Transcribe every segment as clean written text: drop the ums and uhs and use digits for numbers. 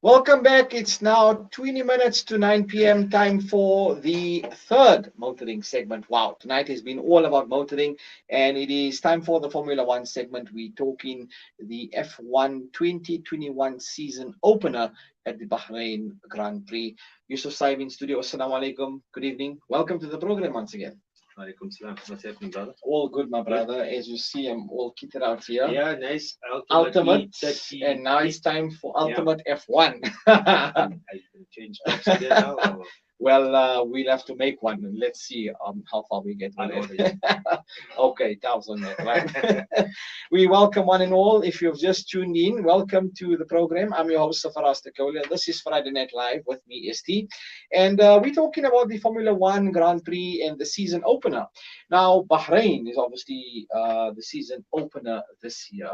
Welcome back. It's now 20 minutes to 9 p.m. Time for the third motoring segment. Wow, tonight has been all about motoring, and it is time for the Formula One segment. We're talking the F1 2021 season opener at the Bahrain Grand Prix. Yusuf Saib in studio. Assalamu alaikum. Good evening. Welcome to the program once again. Alaikum salam. What's happening, brother? All good, my Good. brother. As you see, I'm all kitted out here. Yeah, nice. Ultimate, E30. and now it's time for Yeah. Ultimate F1. Are you going to change tracks again now? Or? Well, we'll have to make one and let's see how far we get I'll with order it. you. Okay, thanks on that, right? We welcome one and all. If you've just tuned in, welcome to the program. I'm your host, Safaras Takolia. This is Friday Night Live with me, ST. And we're talking about the Formula One Grand Prix and the season opener. Now, Bahrain is obviously the season opener this year.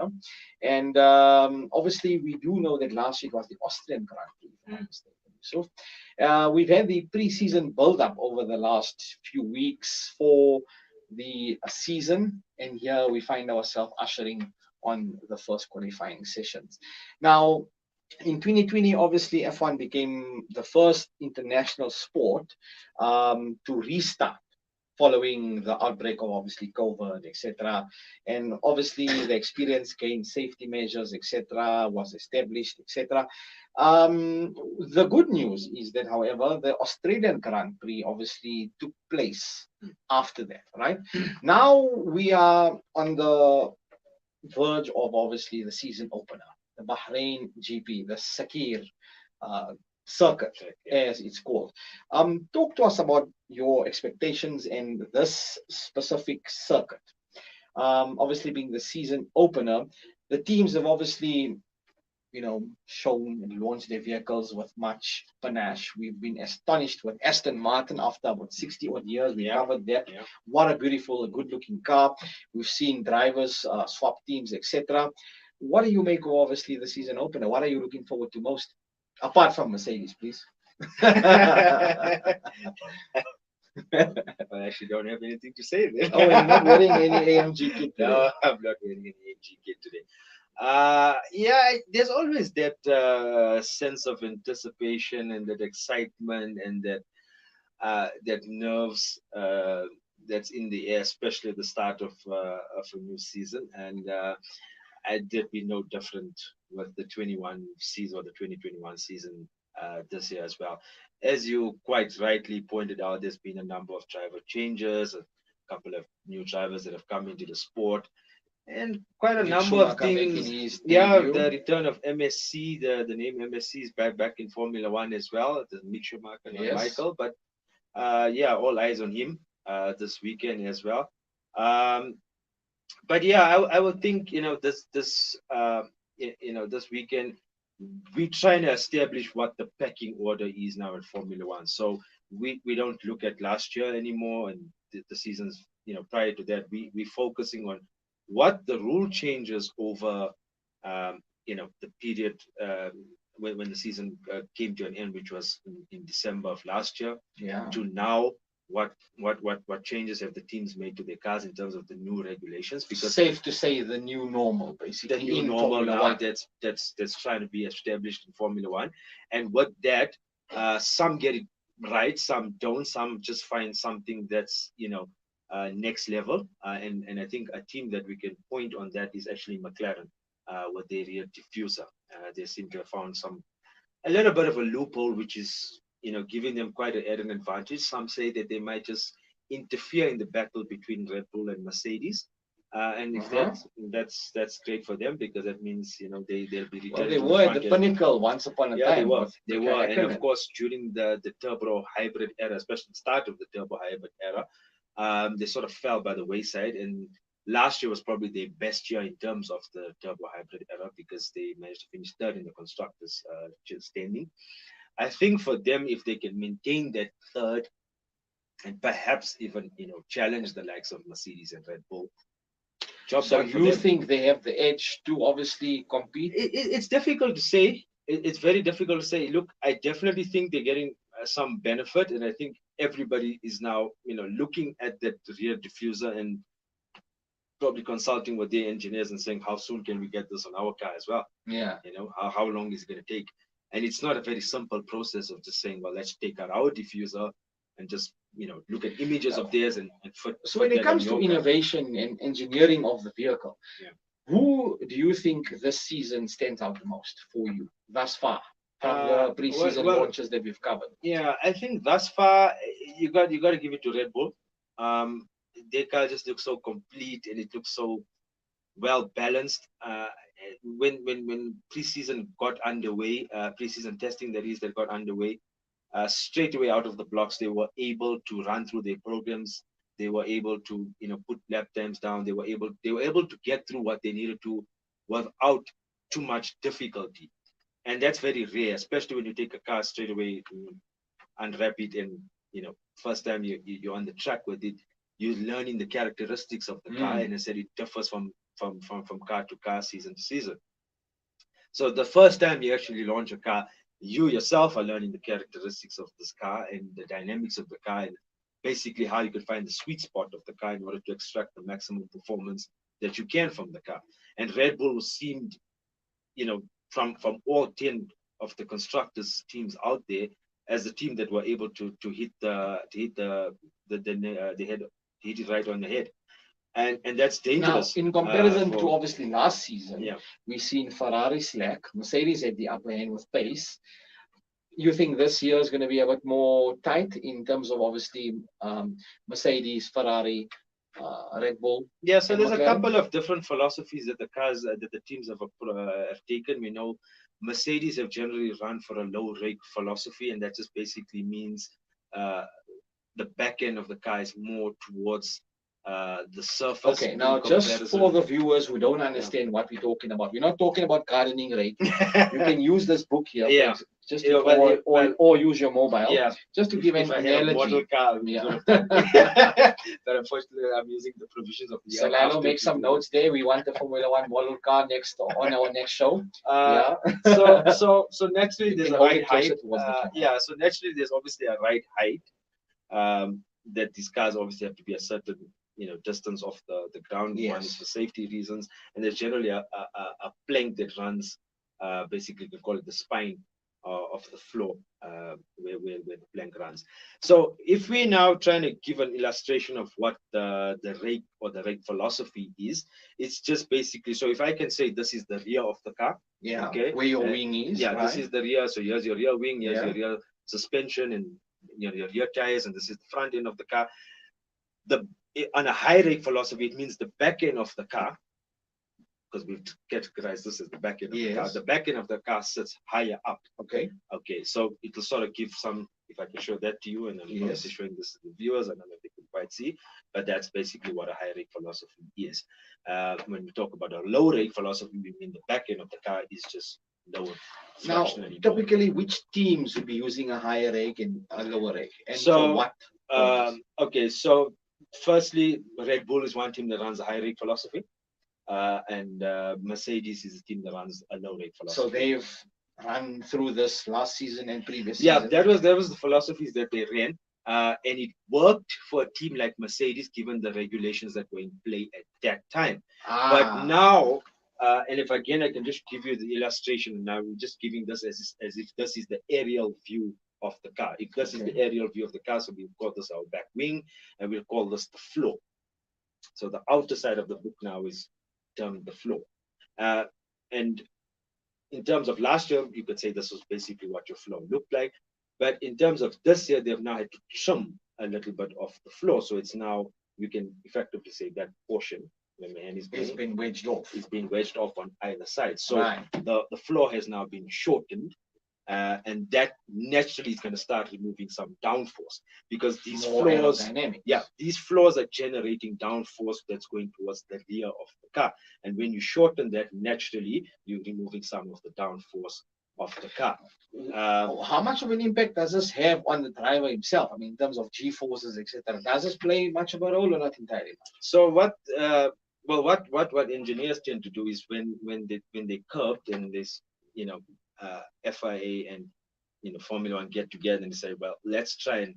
And obviously, we do know that last year was the Austrian Grand Prix, if I'm not mistaken. So we've had the pre-season build-up over the last few weeks for the season, and here we find ourselves ushering on the first qualifying sessions. Now, in 2020, obviously, F1 became the first international sport to restart following the outbreak of obviously COVID, etc. And obviously the experience gained safety measures, etc., was established, etc. The good news is that, however, the Australian Grand Prix obviously took place after that, right? Now we are on the verge of obviously the season opener, the Bahrain GP, the Sakir uh, circuit, as it's called. Talk to us about your expectations in this specific circuit. Obviously, being the season opener, the teams have obviously, shown and launched their vehicles with much panache. We've been astonished with Aston Martin after about 60 odd years. We covered that. Yeah. What a beautiful, good looking car. We've seen drivers swap teams, etc. What do you make of obviously the season opener? What are you looking forward to most? Apart from Mercedes, please. I actually don't have anything to say there. Oh, you're not wearing any AMG kit today. No, I'm not wearing any AMG kit today. Yeah, there's always that sense of anticipation and that excitement and that nerves that's in the air, especially at the start of a new season. And I did be no different with the 21 season or the 2021 season this year as well. As you quite rightly pointed out, there's been a number of driver changes, a couple of new drivers that have come into the sport, and quite a Mick number of Schumacher making things. his Yeah, debut. the return of MSC, the name MSC is back in Formula One as well. The Mick Schumacher, not Yes. Michael, but yeah, all eyes on him this weekend as well. Um, but yeah, I would think this weekend we trying to establish what the pecking order is now in Formula One. So we don't look at last year anymore and the seasons prior to that. We focusing on what the rule changes over the period when the season came to an end, which was in December of last year, Yeah. to now. What changes have the teams made to their cars in terms of the new regulations? Because Safe to say the new normal, the basically, new in normal Formula now One. that's trying to be established in Formula One, and with that, some get it right, some don't, some just find something that's next level, and I think a team that we can point on that is actually McLaren with their rear diffuser. They seem to have found a little bit of a loophole, which is giving them quite an added advantage. Some say that they might just interfere in the battle between Red Bull and Mercedes, and if that's great for them because that means they'll be Well, returning they to were the at front the end. pinnacle once upon a Yeah, time. they with were, and of Raikkonen. course during the turbo hybrid era, especially the start of the turbo hybrid era, they sort of fell by the wayside. And last year was probably their best year in terms of the turbo hybrid era because they managed to finish third in the constructors standing. I think for them, if they can maintain that third and perhaps even challenge the likes of Mercedes and Red Bull, job So done for you them. think they have the edge to obviously compete? It's difficult to say. It's very difficult to say. Look, I definitely think they're getting some benefit, and I think everybody is now looking at that rear diffuser and probably consulting with their engineers and saying how soon can we get this on our car as well. Yeah. How long is it going to take? And it's not a very simple process of just saying, well, let's take our diffuser and just look at images of theirs and So put when it that on comes to your car. innovation and engineering of the vehicle, Yeah. who do you think this season stands out the most for you thus far from the pre-season Well, launches that we've covered? yeah, I think thus far you got to give it to Red Bull. Their car just looks so complete and it looks so well balanced. When preseason got underway, preseason testing that got underway, straight away out of the blocks, they were able to run through their programs. They were able to put lap times down. They were able to get through what they needed to without too much difficulty, and that's very rare, especially when you take a car straight away, unwrap it, and first time you're on the track with it, you're learning the characteristics of the car, and I said it differs from car to car, season to season. So the first time you actually launch a car, you yourself are learning the characteristics of this car and the dynamics of the car, and basically how you can find the sweet spot of the car in order to extract the maximum performance that you can from the car. And Red Bull seemed, from all 10 of the constructors teams out there, as the team that were able to hit the head, hit it right on the head, and that's Now, dangerous. in comparison to For obviously last season, Yeah. we've seen Ferrari slack, Mercedes had the upper hand with pace. You think this year is going to be a bit more tight in terms of obviously Mercedes, Ferrari, Red Bull, Yeah, so and there's a McLaren? couple of different philosophies that the teams have taken. We know Mercedes have generally run for a low rake philosophy, and that just basically means uh, the back end of the car is more towards the surface Okay, in now just for comparison. the viewers who don't understand what we're talking about, we're not talking about gardening rate. You can use this book here, Yeah. just Yeah, to, well, or use your mobile, Yeah, just to give an if I had a model analogy. car, we Yeah. would have done it. But unfortunately, I'm using the provisions of the So year Lalo, after make to some do notes there. We want the Formula One model car next on our next show. it. Uh, Yeah. so naturally You there's can a hold right it closer height. towards the camera. Yeah, so naturally there's obviously a right height that these cars obviously have to be a certain distance off the ground. One is Yes. for safety reasons, and there's generally a plank that runs, basically you can call it the spine of the floor, where the plank runs. So if we now trying to give an illustration of what the rake or the rake philosophy is, it's just basically, so if I can say this is the rear of the car, Yeah. okay, Where your wing is. yeah, Right? this is the rear. So here's your rear wing, here's Yeah. your rear suspension, and your rear tires, and this is the front end of the car. On a high rake philosophy, it means the back end of the car, because we've categorized this as the back end of the car. Yes. The back end of the car sits higher up. Okay. Okay, so it will sort of give some, if I can show that to you, and I'm Yes. obviously showing this to the viewers, I don't know if they can quite see, but that's basically what a high rake philosophy is. When we talk about a low rake philosophy, we mean the back end of the car is just lower. Now, fractionally lower. typically, which teams would be using a higher rake and a lower rake, and for So, what purpose? okay, so firstly, Red Bull is one team that runs a high rake philosophy, and Mercedes is a team that runs a low rake So philosophy. they've run through this last season and previous Yeah, season. that was the philosophies that they ran, and it worked for a team like Mercedes given the regulations that were in play at that time. But Ah, now, and if again I can just give you the illustration now, we're just giving this as if this is the aerial view of the car. If this is the aerial view of the car, so we'll call this our back wing, and we'll call this the floor. So the outer side of the book now is termed the floor. And in terms of last year, you could say this was basically what your floor looked like. But in terms of this year, they've now had to trim a little bit of the floor. So it's now, you can effectively say that portion, when my hand is it's been wedged off. is being wedged off on either side. So Right. the floor has now been shortened. And that naturally is going to start removing some downforce, because these More floors, aerodynamics. yeah, these floors are generating downforce that's going towards the rear of the car. And when you shorten that, naturally, you're removing some of the downforce of the car. How much of an impact does this have on the driver himself? I mean, in terms of G forces, etc. Does this play much of a role or not entirely? So what engineers tend to do is when they curbed, and this FIA and Formula One get together and say, well, let's try and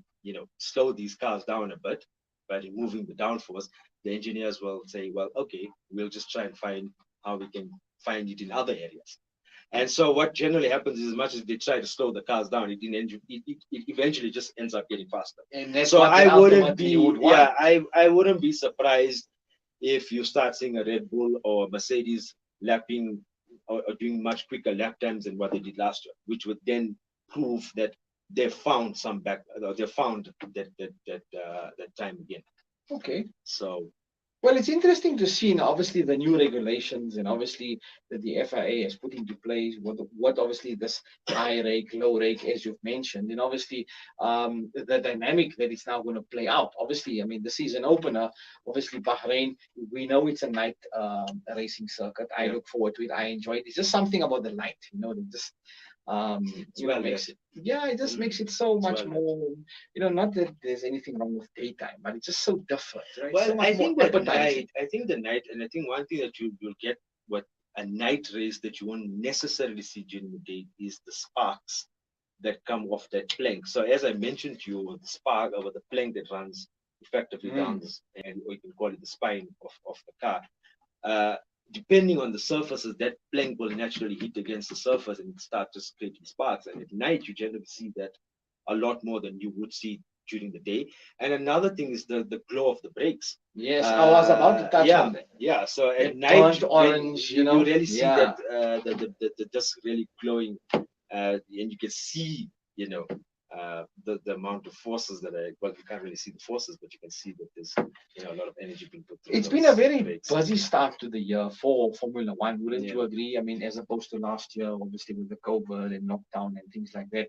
slow these cars down a bit by removing the downforce. The engineers will say, well, okay, we'll just try and find how we can find it in other areas. And so what generally happens is, as much as they try to slow the cars down, it eventually just ends up getting faster. And that's So what I they wouldn't ultimately would be, want. yeah, I wouldn't be surprised if you start seeing a Red Bull or Mercedes lapping or doing much quicker lap times than what they did last year, which would then prove that they found some back, they found that time again. Okay. So Well, it's interesting to see, and obviously the new regulations, and obviously that the FIA has put into place what obviously this high rake, low rake, as you've mentioned, and obviously the dynamic that is now going to play out. Obviously, I mean the season opener, obviously Bahrain, we know it's a night racing circuit. I yeah, look forward to it. I enjoy it. It's just something about the light, that just it's well lit. makes it, yeah, it just makes it so It's much well lit. more, not that there's anything wrong with daytime, but it's just so different, right? Well, So much more appetizing. I think the night, and I think one thing that you'll get, what a night race that you won't necessarily see during the day, is the sparks that come off that plank. So as I mentioned to you, the spark over the plank that runs effectively down Mm. this, and or you can call it the spine of the car. Uh, Depending on the surfaces, that plank will naturally hit against the surface and start just creating sparks. And at night, you generally see that a lot more than you would see during the day. And another thing is the glow of the brakes. Yes, I was about to touch Yeah, on that. yeah. So at That night, burnt orange, you really see that Yeah. the disc really glowing, and you can see, the amount of forces that are. Well, you can't really see the forces, but you can see that there's a lot of energy being put through It's been a those very brakes. busy start to the year for Formula One, wouldn't Yeah. you agree? I mean, as opposed to last year, obviously with the COVID and lockdown and things like that.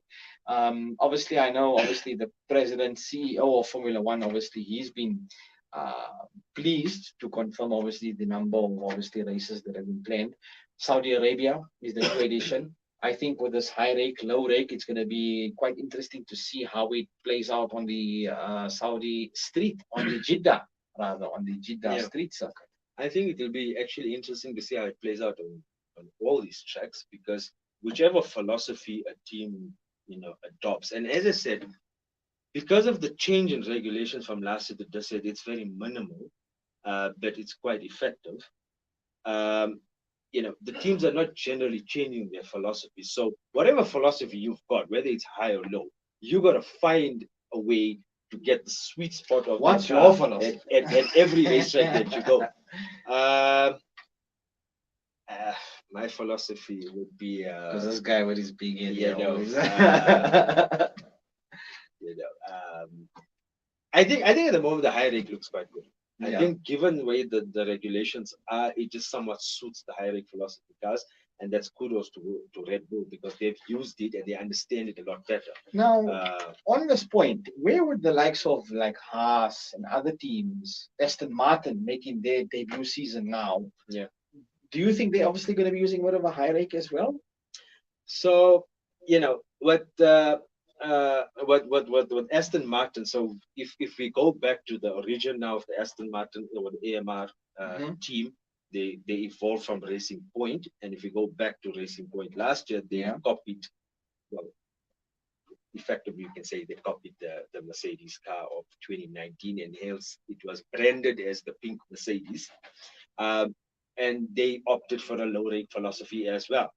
Obviously, I know, obviously, the president, CEO of Formula One, obviously, he's been uh, pleased to confirm, obviously, the number of obviously races that have been planned. Saudi Arabia is the new edition. I think with this high rake, low rake, it's going to be quite interesting to see how it plays out on the Saudi street, on the Jeddah, rather, on the Jeddah Yeah. street circuit. I think it will be actually interesting to see how it plays out on all these tracks, because whichever philosophy a team adopts, and as I said, because of the change in regulations from last year to this year, it's very minimal, but it's quite effective. Um, the teams are not generally changing their philosophy. So whatever philosophy you've got, whether it's high or low, you got to find a way to get the sweet spot of What's that your car philosophy? at every racetrack that you go. Um, my philosophy would be, Because this guy with his big head, you know, always. you know, um, I think at the moment the high rake looks quite good. I Yeah. think given the way the regulations are, it just somewhat suits the high rake philosophy cars, and that's kudos to Red Bull, because they've used it and they understand it a lot better. Now, Uh, on this point, where would the likes of like Haas and other teams, Aston Martin making their debut season now, yeah. do you think they're obviously going to be using a bit of a high rake as well? So what Aston Martin. So if we go back to the origin now of the Aston Martin or the AMR Mhm. team, they evolved from Racing Point, and if we go back to Racing Point last year, they Yeah. copied. Well, effectively, you can say they copied the Mercedes car of 2019, and hence it was branded as the pink Mercedes. Um, and they opted for a low rake philosophy as well.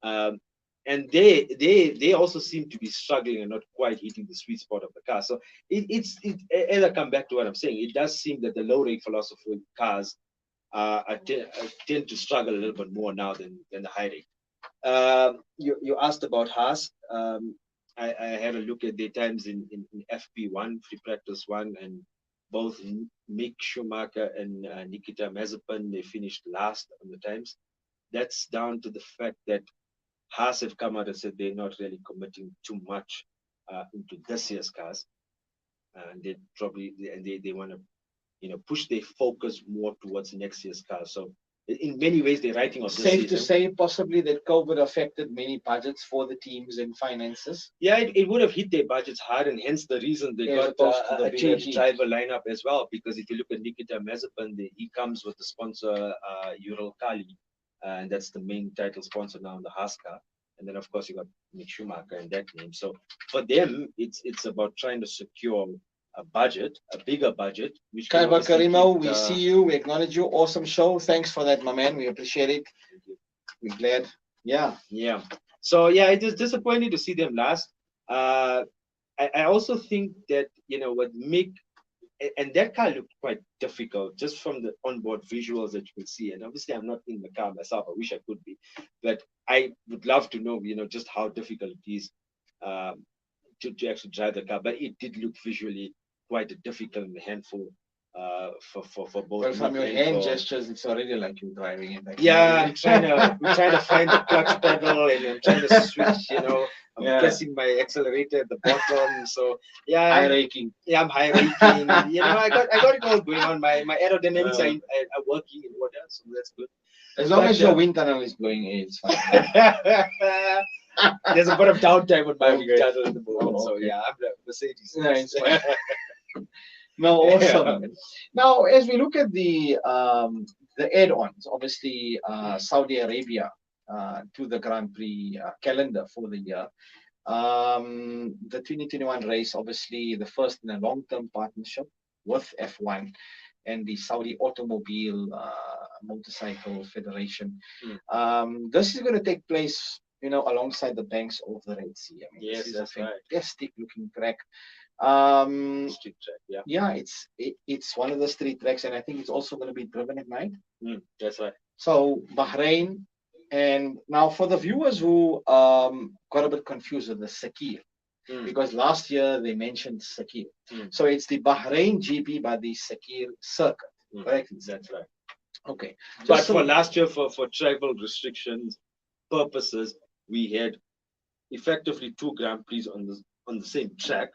Um, and they also seem to be struggling and not quite hitting the sweet spot of the car. So as I come back to what I'm saying, it does seem that the low rake philosophy cars tend to struggle a little bit more now than the high rake. You asked about Haas. I had a look at their times in FP1, free practice one, and both Mick Schumacher and Nikita Mazepin, they finished last on the times. That's down to the fact that Haas have come out and said they're not really committing too much into this year's cars, and they want to push their focus more towards next year's cars. So in many ways, they're writing off this Safe to season. say, possibly, that COVID affected many budgets for the teams and finances. Yeah, it would have hit their budgets hard, and hence the reason they As got opposed to the a bigger changed teams. driver lineup as well. Because if you look at Nikita Mazepin, he comes with the sponsor Ural Kali, and that's the main title sponsor now in the Haas car. And then of course you got Mick Schumacher in that name. So for them, it's about trying to secure a budget, a bigger budget, which can Kaiba obviously Karimo, keep we see you, we acknowledge you. Awesome show. Thanks for that, my man. We appreciate it. Thank you. We're glad. Yeah. Yeah. So yeah, it is disappointing to see them last. Uh, I also think that what make and that car looked quite difficult just from the onboard visuals that you could see. And obviously, I'm not in the car myself. I wish I could be, but I would love to know, just how difficult it is um, to actually drive the car. But it did look visually quite a difficult and handful for both Well, me from your and hand for gestures, it's already like you're driving it. I can yeah, already. I'm trying to find the clutch pedal and I'm trying to switch, I'm Yeah. pressing my accelerator at the bottom. So yeah, High raking. I'm high raking. I got it all going on. My aerodynamics Uh, are working in order, so that's good. as long But as your wind tunnel is blowing, it's fine. there's a bit of downtime with my wind Okay. tunnel at the moment. Oh, So okay. yeah, I'm the Mercedes. Yeah, it's fine. No, awesome. Now, as we look at the add-ons, obviously Saudi Arabia to the Grand Prix calendar for the year. The 2021 race, obviously the first in a long-term partnership with F1 and the Saudi Automobile Motorcycle Federation. Mm. This is going to take place, alongside the banks of the Red Sea. I mean, Yes, this is a that's right. fantastic looking track. Street track, yeah. Yeah, it's one of the street tracks, and I think it's also going to be driven at night. That's right. So Bahrain, and now for the viewers who got a bit confused with the Sakir, because last year they mentioned Sakir. So it's the Bahrain GP by the Sakir circuit, correct? That's right. Okay. But Just for last year, for travel restrictions purposes, we had effectively two Grand Prix on the same track.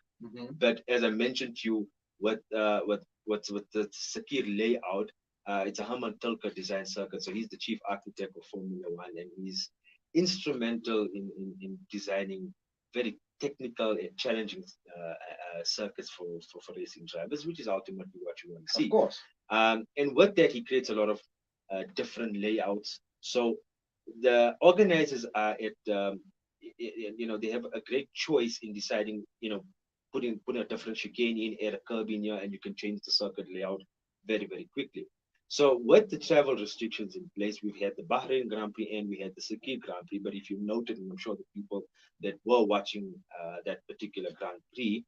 But as I mentioned to you, what's with the Sakir layout, it's a Herman Tilke design circuit. So he's the chief architect of Formula One, and he's instrumental in designing very technical and challenging circuits for racing drivers, which is ultimately what you want to see. Of course. And with that, he creates a lot of different layouts. So the organizers are they have a great choice in deciding, putting a different chicane in, add a curb in here, and you can change the circuit layout very, very quickly. So with the travel restrictions in place, we've had the Bahrain Grand Prix and we had the Sakir Grand Prix. But if you noted, and I'm sure the people that were watching that particular Grand Prix,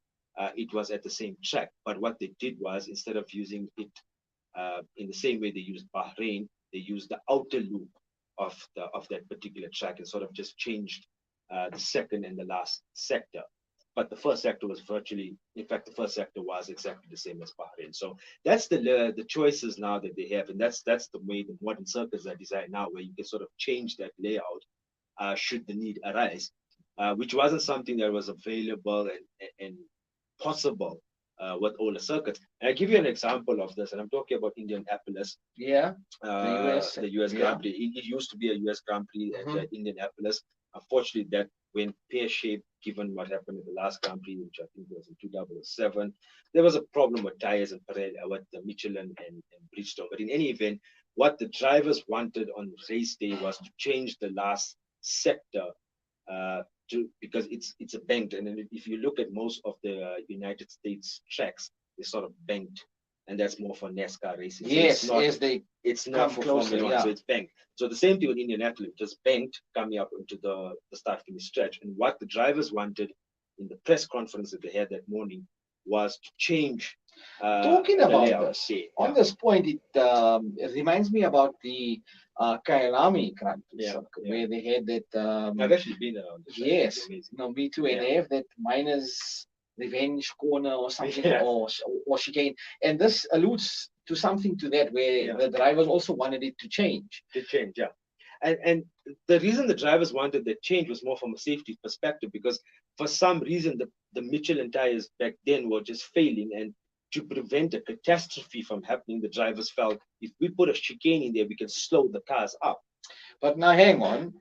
it was at the same track. But what they did was, instead of using it in the same way they used Bahrain, they used the outer loop of that particular track and sort of just changed the second and the last sector. But the first sector was virtually, in fact, the first sector was exactly the same as Bahrain. So that's the choices now that they have, and that's the way the modern circuits are designed now, where you can sort of change that layout should the need arise, which wasn't something that was available and possible with all the circuits. And I give you an example of this, and I'm talking about Indianapolis. Yeah, the US Grand Prix. It used to be a US Grand Prix at Indianapolis. Unfortunately, that went pear-shaped given what happened in the last Grand Prix, which I think was in 2007. There was a problem with tires and with the Michelin and Bridgestone. But in any event, what the drivers wanted on race day was to change the last sector because it's a banked, and if you look at most of the United States tracks, they're sort of banked, and that's more for NASCAR racing. So yes, it's not for Formula One, so it's banked. So the same thing with Indianapolis, just banked coming up into the start finish stretch. And what the drivers wanted in the press conference that they had that morning was to change. Talking about this, on this point, it reminds me about the Kyalami Grand Prix circuit, where they had that. I've actually been around. Yes, no, me too. And they have that miners' revenge corner or something, or chicane. And this alludes to something to that, where the drivers also wanted it to change. Yeah. And the reason the drivers wanted that change was more from a safety perspective, because for some reason the Michelin tires back then were just failing, and to prevent a catastrophe from happening, the drivers felt if we put a chicane in there, we can slow the cars up. But now hang on,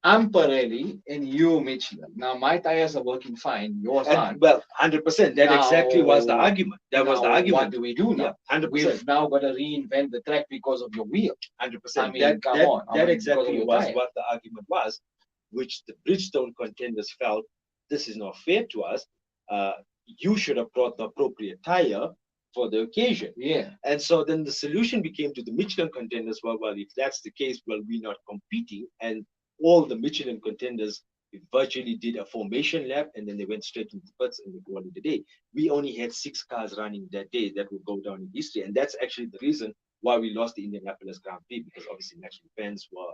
I'm Pirelli and you Michelin. Now my tires are working fine, yours aren't. Well, 100%. That exactly was the argument. That was the argument. What do we do now? 100%. We've now got to reinvent the track because of your wheel. 100%. I mean, come on. That exactly was what the argument was, which the Bridgestone contenders felt, this is not fair to us. You should have brought the appropriate tire for the occasion. Yeah. And so then the solution became to the Michelin contenders, well, if that's the case, well, we're not competing. And all the Michelin contenders virtually did a formation lap and then they went straight into pits and they called it a day. We only had 6 cars running that day that would go down in history, and that's actually the reason why we lost the Indianapolis Grand Prix, because obviously national fans were,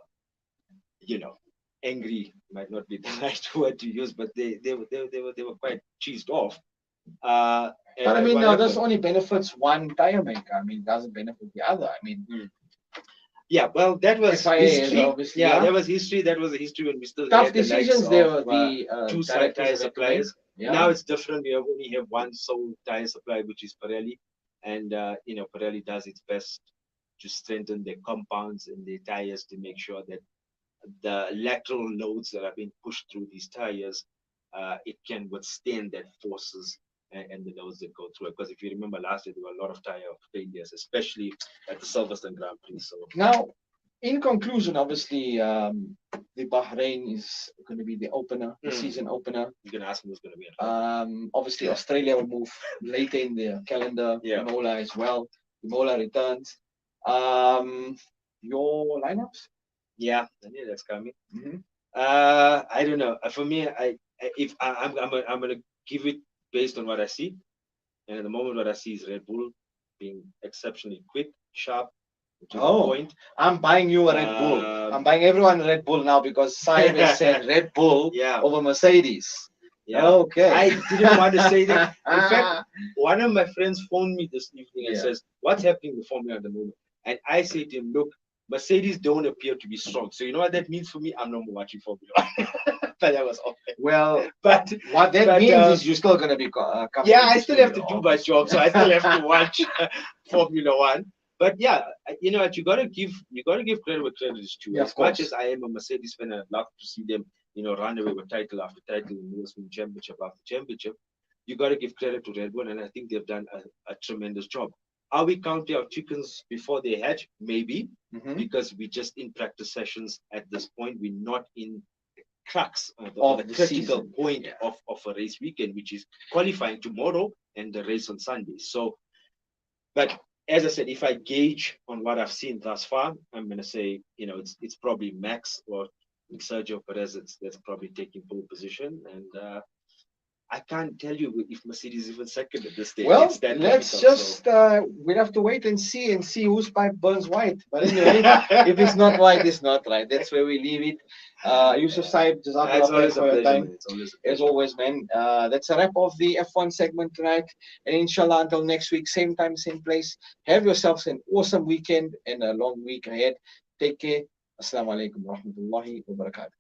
you know, angry might not be the right word to use, but they were quite cheesed off. But I And mean, what no, this happened? only benefits one tire maker. I mean, it doesn't benefit the other. I mean, Yeah, well, that was FIA is history. obviously, Yeah, yeah. that was history. That was a history when we still Tough had the likes decisions there of were the two-side directors tire have had to make. suppliers. Yeah. Now it's different. We only have one sole tire supplier, which is Pirelli, and Pirelli does its best to strengthen their compounds and their tires to make sure that the lateral loads that are being pushed through these tires, it can withstand that forces and the loads that go through it. Because if you remember last year, there were a lot of tire failures, especially at the Silverstone Grand Prix. So Now, in conclusion, obviously, the Bahrain is going to be the opener, the season opener. you can ask me who's going to be in. Obviously, Australia will move later in the calendar. Yeah. Imola as well. Imola returns. Your lineups? Yeah, I knew that's coming. Mhm. I don't know. For me, I'm gonna give it based on what I see, and at the moment, what I see is Red Bull being exceptionally quick, sharp, to the point. I'm buying you a Red Bull. I'm buying everyone a Red Bull now because Saib has said Red Bull Yeah. over Mercedes. Yeah. Okay. I didn't want to say that. In fact, one of my friends phoned me this evening and Yeah. says, "What's happening with Formula at the moment?" And I say to him, "Look, Mercedes don't appear to be strong. So you know what that means for me? I'm no more watching Formula One." But that was all. Well, But what that means is you're still going to be coming. yeah, I into still have to studio, do my obviously. job, so I still have to watch Formula One. But yeah, you know what? You gotta give credit where credit is due. Yeah, of As much course. as I am a Mercedes fan, and I'd love to see them, run away with title after title and win championship after championship. You got to give credit to Red Bull, and I think they've done a tremendous job. Are we counting our chickens before they hatch? Maybe, because we're just in practice sessions at this point. We're not in the crux of the critical season. point of a race weekend, which is qualifying tomorrow and the race on Sunday. So, but as I said, if I gauge on what I've seen thus far, I'm going to say, it's probably Max or Sergio Perez that's probably taking pole position, and I can't tell you if Mercedes is even second at this stage. Well, It's that let's difficult, just we'll have to wait and see whose pipe burns white. But anyway, if it's not white, it's not right. That's where we leave it. Yusuf Saib, It's Jazakallah always for your pleasure, time. man. It's always a As pleasure. always, man. That's a wrap of the F1 segment tonight. And inshallah, until next week, same time, same place. Have yourselves an awesome weekend and a long week ahead. Take care. Assalamu alaikum wa rahmatullahi wa barakatuh.